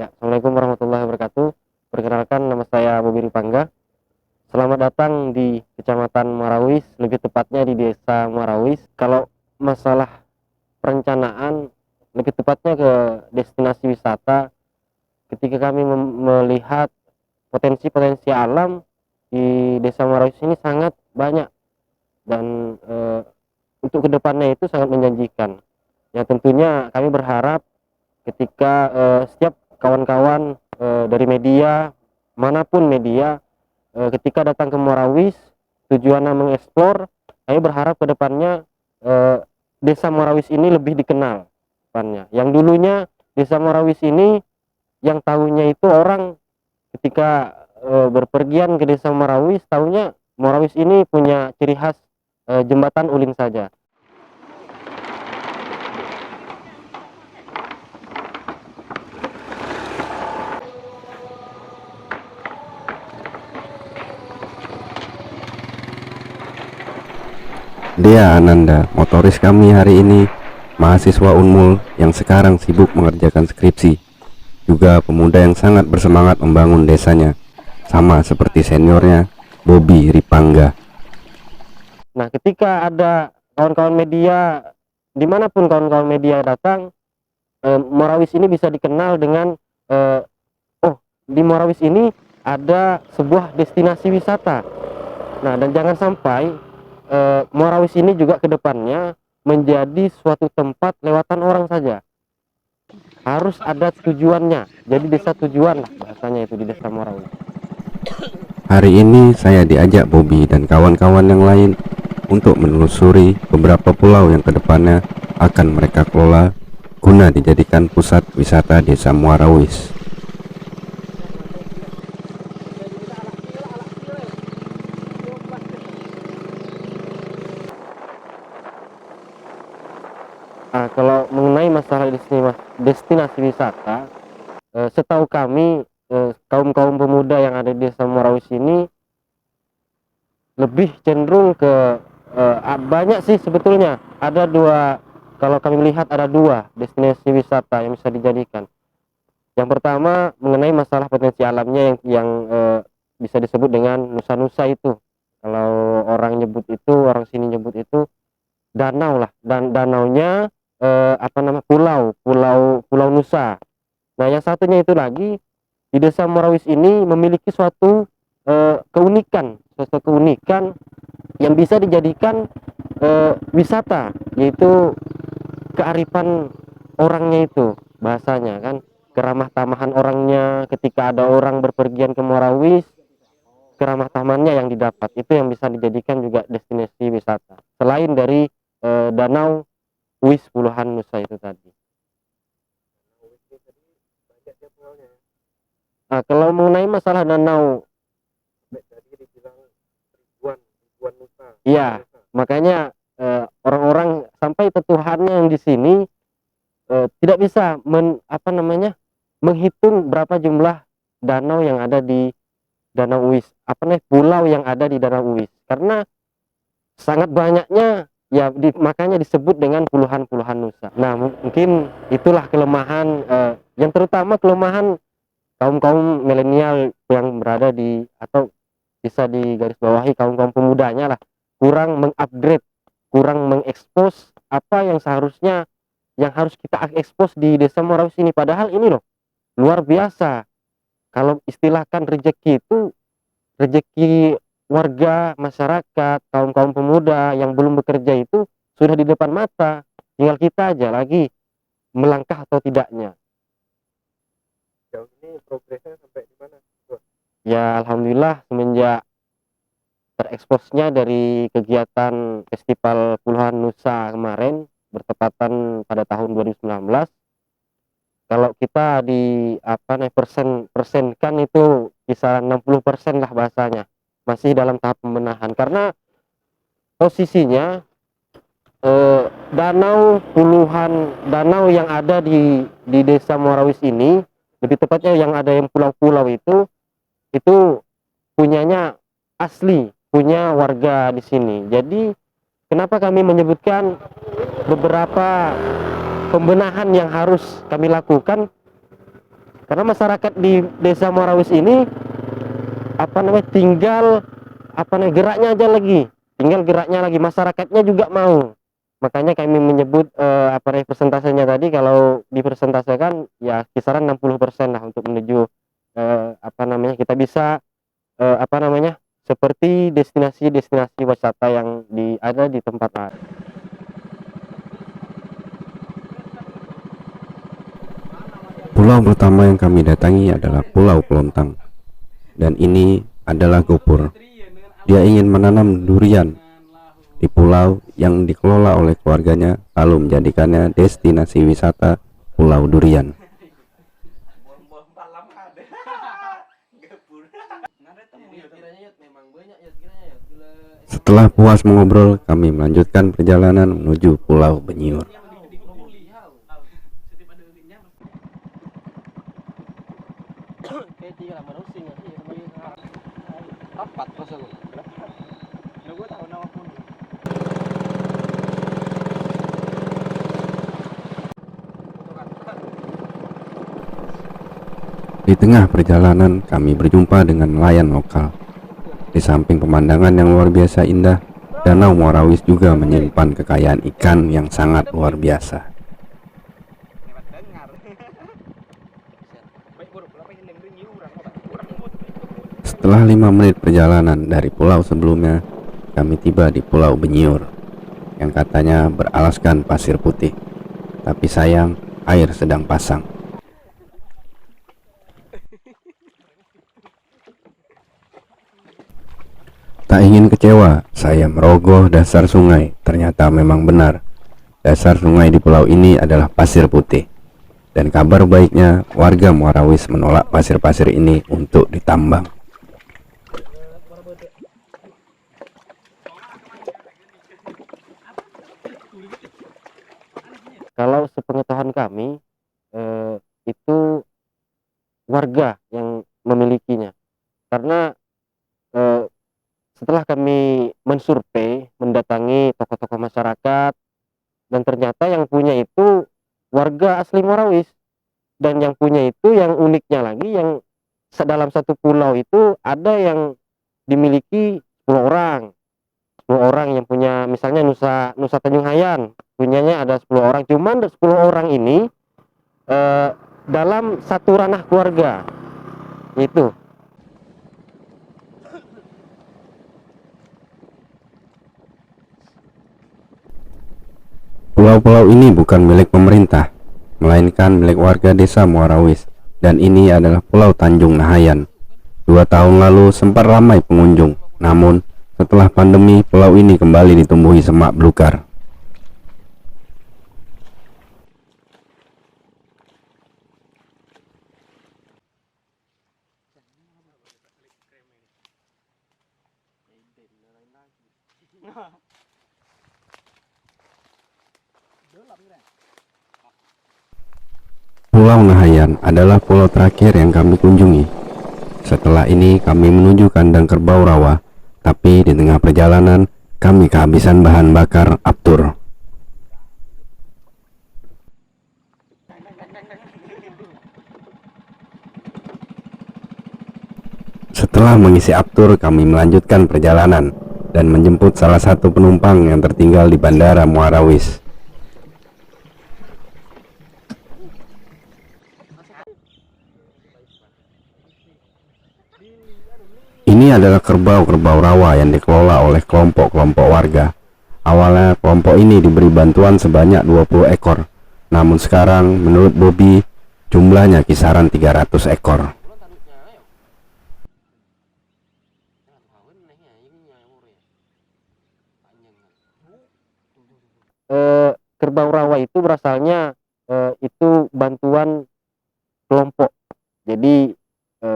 Ya, Assalamualaikum warahmatullahi wabarakatuh. Perkenalkan, nama saya Bobi Ripangga. Selamat datang di Kecamatan Muarawis, lebih tepatnya di Desa Muarawis. Kalau masalah perencanaan, lebih tepatnya ke destinasi wisata, ketika kami melihat potensi-potensi alam di Desa Muarawis ini sangat banyak dan untuk kedepannya itu sangat menjanjikan. Ya, tentunya kami berharap ketika setiap kawan-kawan dari media manapun media ketika datang ke Muarawis tujuannya mengeksplor, kami berharap ke depannya desa Muarawis ini lebih dikenal depannya. Yang dulunya desa Muarawis ini yang tahunya itu orang ketika berpergian ke desa Muarawis tahunya Muarawis ini punya ciri khas jembatan ulin saja. Dia Ananda, motoris kami hari ini, mahasiswa Unmul yang sekarang sibuk mengerjakan skripsi, juga pemuda yang sangat bersemangat membangun desanya, sama seperti seniornya, Bobi Ripangga. Nah, ketika ada kawan-kawan media, dimanapun kawan-kawan media datang, Muarawis ini bisa dikenal dengan oh, di Muarawis ini ada sebuah destinasi wisata. Nah, dan jangan sampai Muarawis ini juga ke depannya menjadi suatu tempat lewatan orang saja. Harus ada tujuannya. Jadi desa tujuan lah bahasanya itu di desa Muarawis. Hari ini saya diajak Bobi dan kawan-kawan yang lain untuk menelusuri beberapa pulau yang kedepannya akan mereka kelola guna dijadikan pusat wisata desa Muarawis. Nah, kalau mengenai masalah destinasi wisata, setahu kami kaum-kaum pemuda yang ada di desa Muarawis ini lebih cenderung ke banyak sih sebetulnya. Ada dua, kalau kami melihat ada dua destinasi wisata yang bisa dijadikan. Yang pertama mengenai masalah potensi alamnya yang bisa disebut dengan nusa-nusa itu. Kalau orang nyebut itu, orang sini nyebut itu danau lah, dan danaunya pulau Nusa. Nah, yang satunya itu lagi di desa Muarawis ini memiliki suatu keunikan yang bisa dijadikan wisata, yaitu kearifan orangnya itu, bahasanya kan keramah tamahan orangnya. Ketika ada orang berpergian ke Muarawis, keramah tamahannya yang didapat itu yang bisa dijadikan juga destinasi wisata selain dari danau Uis puluhan Nusa itu tadi. Nah, kalau mengenai masalah danau, iya, makanya orang-orang sampai tetuhannya yang di sini tidak bisa menghitung berapa jumlah danau yang ada di Danau Uis, pulau yang ada di Danau Uis, karena sangat banyaknya ya, makanya disebut dengan puluhan-puluhan Nusa. Nah, mungkin itulah kelemahan yang terutama kelemahan kaum-kaum milenial yang berada di, atau bisa digarisbawahi kaum-kaum pemudanya lah, kurang mengupgrade, kurang mengekspos apa yang seharusnya yang harus kita ekspos di desa Muarawis ini. Padahal ini loh luar biasa. Kalau istilahkan rezeki itu, rezeki warga masyarakat, kaum-kaum pemuda yang belum bekerja itu sudah di depan mata, tinggal kita aja lagi melangkah atau tidaknya. Jauh ini progresnya sampai di mana? Ya, alhamdulillah semenjak tereksposnya dari kegiatan Festival Puluhan Nusa kemarin bertepatan pada tahun 2019, kalau kita di persenkan itu kisaran 60% lah bahasanya, masih dalam tahap pembenahan karena posisinya danau yang ada di desa Muarawis ini, lebih tepatnya yang ada yang pulau-pulau itu punyanya asli, punya warga di sini. Jadi kenapa kami menyebutkan beberapa pembenahan yang harus kami lakukan, Karena masyarakat di Desa Muarawis ini tinggal geraknya aja lagi, tinggal geraknya lagi, masyarakatnya juga mau. Makanya kami menyebut persentasenya tadi, kalau dipresentasikan ya kisaran 60% lah untuk menuju kita bisa seperti destinasi-destinasi wisata yang ada di tempat lain. Pulau pertama yang kami datangi adalah Pulau Pelontang, dan ini adalah Gopur. Dia ingin menanam durian di pulau yang dikelola oleh keluarganya, lalu menjadikannya destinasi wisata Pulau Durian. Setelah puas mengobrol, kami melanjutkan perjalanan menuju Pulau Benyiur. Di tengah perjalanan, kami berjumpa dengan nelayan lokal. Di samping pemandangan yang luar biasa indah, Danau Muarawis juga menyimpan kekayaan ikan yang sangat luar biasa. Setelah 5 menit perjalanan dari pulau sebelumnya, kami tiba di Pulau Benyiur, yang katanya beralaskan pasir putih. Tapi sayang, air sedang pasang. Tak ingin kecewa, saya merogoh dasar sungai. Ternyata memang benar, dasar sungai di pulau ini adalah pasir putih. Dan kabar baiknya, warga Muarawis menolak pasir-pasir ini untuk ditambang. Kalau sepengetahuan kami, itu warga yang memilikinya. Karena setelah kami mensurvei, mendatangi tokoh-tokoh masyarakat, dan ternyata yang punya itu warga asli Muarawis. Dan yang punya itu, yang uniknya lagi, yang dalam satu pulau itu ada yang dimiliki 10 orang. 10 orang yang punya, misalnya Nusa Tanjung Hayan, punyanya ada 10 orang. Cuman 10 orang ini dalam satu ranah keluarga. Itu. Pulau-pulau ini bukan milik pemerintah, melainkan milik warga desa Muarawis. Dan ini adalah Pulau Tanjung Nahayan. 2 tahun lalu sempat ramai pengunjung, namun setelah pandemi pulau ini kembali ditumbuhi semak belukar. Pulau Nahayan adalah pulau terakhir yang kami kunjungi. Setelah ini kami menuju kandang kerbau rawa, tapi di tengah perjalanan kami kehabisan bahan bakar Aptur. Setelah mengisi Aptur, kami melanjutkan perjalanan dan menjemput salah satu penumpang yang tertinggal di Bandara Muarawis. Ini adalah kerbau-kerbau rawa yang dikelola oleh kelompok-kelompok warga. Awalnya kelompok ini diberi bantuan sebanyak 20 ekor. Namun sekarang menurut Bobby jumlahnya kisaran 300 ekor. Kerbau rawa itu berasalnya itu bantuan kelompok. Jadi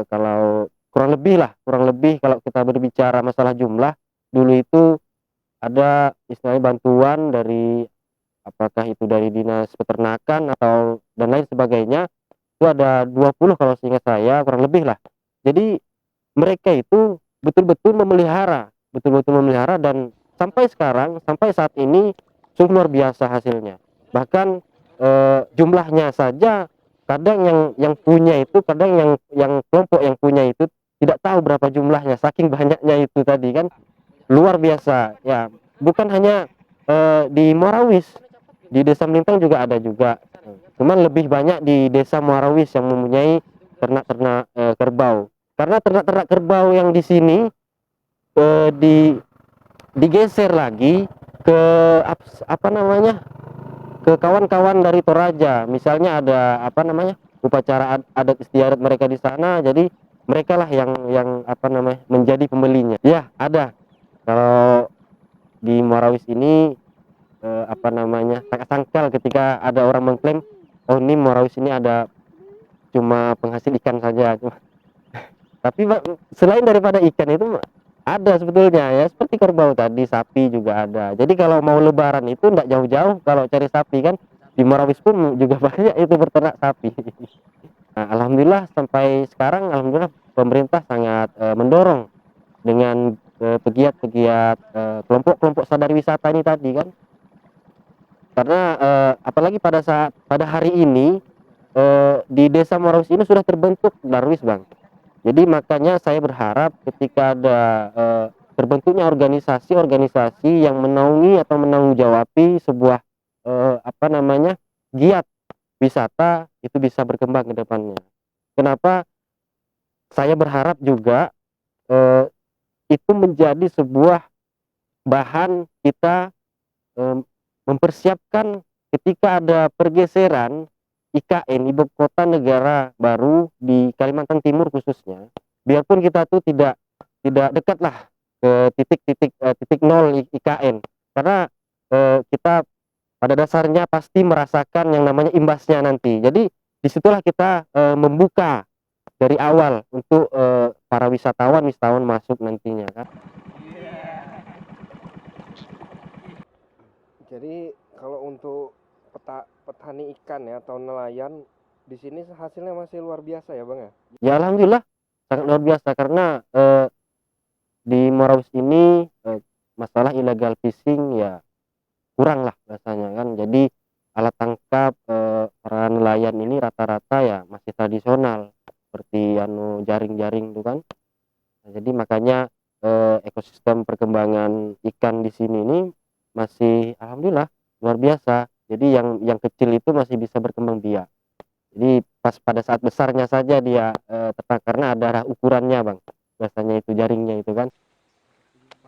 kalau kurang lebih kalau kita berbicara masalah jumlah, dulu itu ada istilahnya bantuan dari, apakah itu dari dinas peternakan atau dan lain sebagainya, itu ada 20 kalau seingat saya, kurang lebih lah. Jadi mereka itu betul-betul memelihara dan sampai sekarang, sampai saat ini sungguh luar biasa hasilnya. Bahkan jumlahnya saja kadang yang punya itu, kadang yang kelompok yang punya itu tidak tahu berapa jumlahnya, saking banyaknya itu tadi kan, luar biasa ya. Bukan hanya di Muarawis, di desa Melintang juga ada juga, cuman lebih banyak di desa Muarawis yang mempunyai ternak-ternak kerbau. Karena ternak-ternak kerbau yang di sini digeser lagi ke apa namanya, ke kawan-kawan dari Toraja. Misalnya ada apa namanya, upacara adat istiadat mereka di sana, jadi mereka lah yang apa namanya, menjadi pembelinya. Ya ada, kalau di Muarawis ini apa namanya, sangat sangkal ketika ada orang mengklaim, oh ini Muarawis ini ada cuma penghasil ikan saja. Tapi selain daripada ikan itu ada sebetulnya ya, seperti kerbau tadi, sapi juga ada. Jadi kalau mau lebaran itu enggak jauh-jauh kalau cari sapi kan, di Morawis pun juga banyak itu berternak sapi. Nah, alhamdulillah sampai sekarang alhamdulillah pemerintah sangat mendorong dengan pegiat-pegiat kelompok-kelompok sadar wisata ini tadi kan. Karena apalagi pada hari ini di Desa Morawis ini sudah terbentuk Darwis, Bang. Jadi makanya saya berharap ketika ada terbentuknya organisasi-organisasi yang menaungi atau menanggung jawabi sebuah apa namanya, giat wisata itu bisa berkembang ke depannya. Kenapa saya berharap juga eh, itu menjadi sebuah bahan kita eh, mempersiapkan ketika ada pergeseran IKN, ibu kota negara baru di Kalimantan Timur khususnya, biarpun kita tuh tidak dekat lah ke titik nol IKN, karena kita pada dasarnya pasti merasakan yang namanya imbasnya nanti. Jadi disitulah kita membuka dari awal untuk para wisatawan masuk nantinya kan. Jadi kalau untuk petani ikan ya atau nelayan di sini hasilnya masih luar biasa ya, Bang ya? Ya alhamdulillah sangat luar biasa, karena di Morawis ini masalah illegal fishing ya kurang lah rasanya kan. Jadi alat tangkap para nelayan ini rata-rata ya masih tradisional seperti jaring-jaring itu kan. Nah, jadi makanya ekosistem perkembangan ikan di sini ini masih alhamdulillah luar biasa. Jadi yang kecil itu masih bisa berkembang biak. Jadi pas pada saat besarnya saja dia ternak, karena ada ukurannya, Bang. Biasanya itu jaringnya itu kan.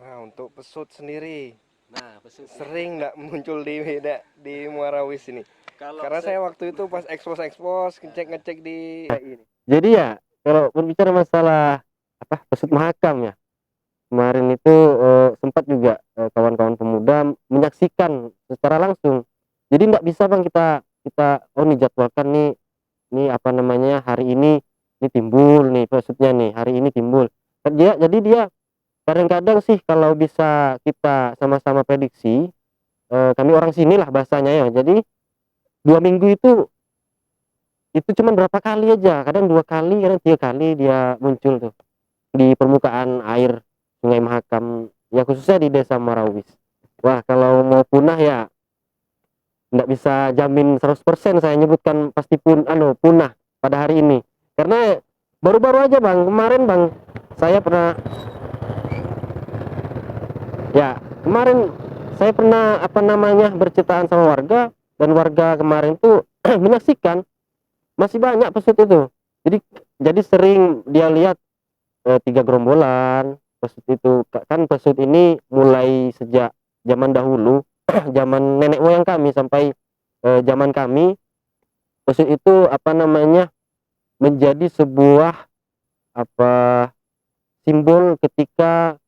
Nah, untuk pesut sendiri Nah, pesut sering nggak muncul di Muarawis ini? kalau Karena saya waktu itu pas ekspos ngecek di ini. Jadi ya kalau berbicara masalah apa pesut mahakam ya, kemarin itu sempat juga kawan-kawan pemuda menyaksikan secara langsung. Jadi nggak bisa, Bang, kita kita oh nih jadwalkan nih apa namanya, hari ini timbul nih pesutnya nih, hari ini timbul. Jadi dia kadang-kadang sih kalau bisa kita sama-sama prediksi, kami orang sini lah bahasanya ya. Jadi 2 minggu itu cuma berapa kali aja, kadang 2 kali, kadang 3 kali dia muncul tuh di permukaan air Sungai Mahakam, ya khususnya di Desa Marawis. Wah, kalau mau punah ya nggak bisa jamin 100% saya nyebutkan pasti punah pada hari ini. Karena baru-baru aja, Bang, kemarin, Bang, saya pernah kemarin saya pernah apa namanya berceritaan sama warga, dan warga kemarin tuh menyaksikan masih banyak pesut itu. Jadi sering dia lihat 3 gerombolan pesut itu kan. Pesut ini mulai sejak zaman dahulu zaman nenek moyang kami sampai zaman kami, pesut itu apa namanya menjadi sebuah apa simbol ketika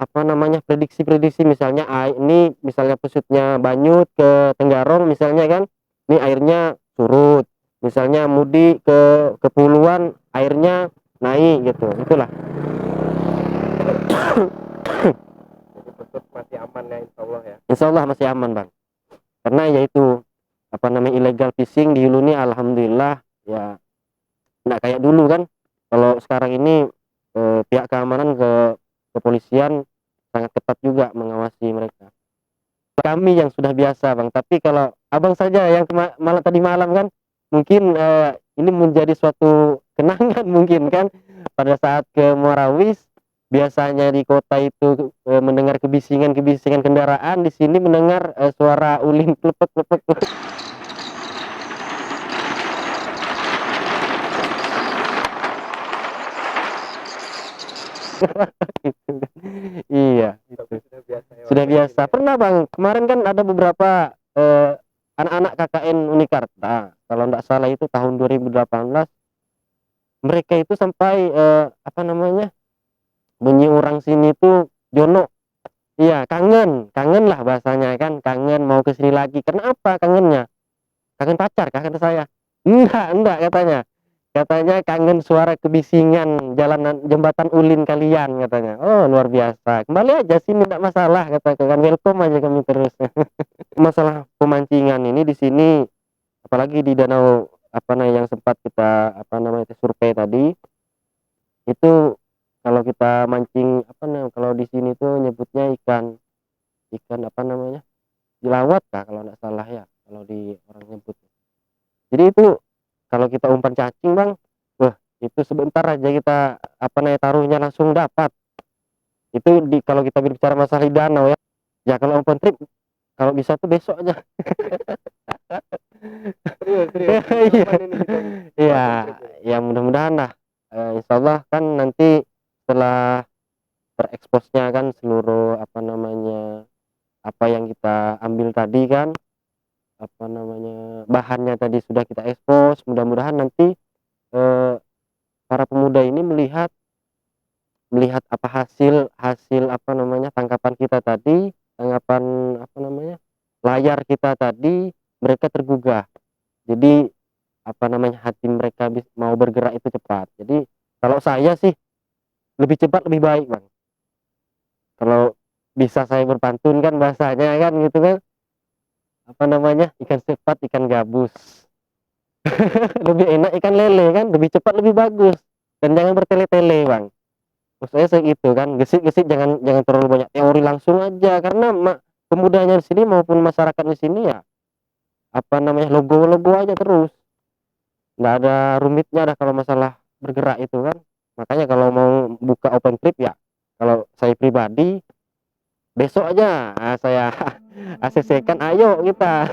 apa namanya prediksi-prediksi, misalnya ini misalnya pesutnya Banyut ke Tenggarong misalnya kan, ini airnya surut, misalnya Mudik ke Kepulauan airnya naik gitu, itulah. Jadi pesut masih aman ya, insya Allah ya. Insya Allah masih aman, Bang, karena yaitu apa namanya illegal fishing di hulu ini alhamdulillah ya nggak kayak dulu kan. Kalau sekarang ini pihak keamanan kepolisian sangat ketat juga mengawasi mereka. Kami yang sudah biasa, Bang, tapi kalau abang saja yang malam tadi malam kan mungkin ini menjadi suatu kenangan mungkin kan pada saat ke Morawis. Biasanya di kota itu mendengar kebisingan kendaraan, di sini mendengar suara ulin klepek. Gitu kan. Iya, gitu. Sudah biasa. Pernah Bang, kemarin kan ada beberapa anak-anak KKN Unikarta, kalau tidak salah itu tahun 2018, mereka itu sampai apa namanya, bunyi orang sini tuh Jono. Iya, kangen lah bahasanya kan, kangen mau ke sini lagi. Kenapa kangennya? Kangen pacar kah kata saya? Enggak katanya. Katanya kangen suara kebisingan jalanan jembatan ulin kalian katanya. Oh, luar biasa. Kembali aja sini enggak masalah katakan. Kan welcome aja kami terus. Masalah pemancingan ini di sini, apalagi di danau apa namanya yang sempat kita apa namanya survei tadi, itu kalau kita mancing apa namanya kalau di sini tuh nyebutnya ikan ikan apa namanya jelawat kah kalau nggak salah ya kalau di orang nyebut. Jadi itu kalau kita umpan cacing Bang, wah itu sebentar aja kita apa namanya taruhnya langsung dapat. Itu di kalau kita berbicara masalah di danau ya. Ya kalau umpan trip kalau bisa tuh besok aja. Serius. Iya. Kapan ini kita Iya, open trip ini? ya mudah-mudahan lah. Insya Allah kan nanti setelah tereksposnya kan seluruh apa namanya apa yang kita ambil tadi kan apa namanya bahannya tadi sudah kita ekspos, mudah-mudahan nanti eh, para pemuda ini melihat melihat apa hasil hasil apa namanya tangkapan kita tadi, tangkapan apa namanya layar kita tadi, mereka tergugah. Jadi apa namanya hati mereka mau bergerak itu cepat. Jadi kalau saya sih lebih cepat lebih baik Bang. Kalau bisa saya berpantun kan bahasanya kan gitu kan apa namanya ikan cepat ikan gabus. Lebih enak ikan lele kan, lebih cepat lebih bagus, dan jangan bertele-tele Bang. Maksud saya segitu kan, gesit-gesit jangan terlalu banyak teori, langsung aja karena pemudanya di sini maupun masyarakat di sini ya apa namanya logo-logo aja terus, nggak ada rumitnya dah kalau masalah bergerak itu kan. Makanya kalau mau buka open trip ya kalau saya pribadi besok aja saya ACC kan ayo kita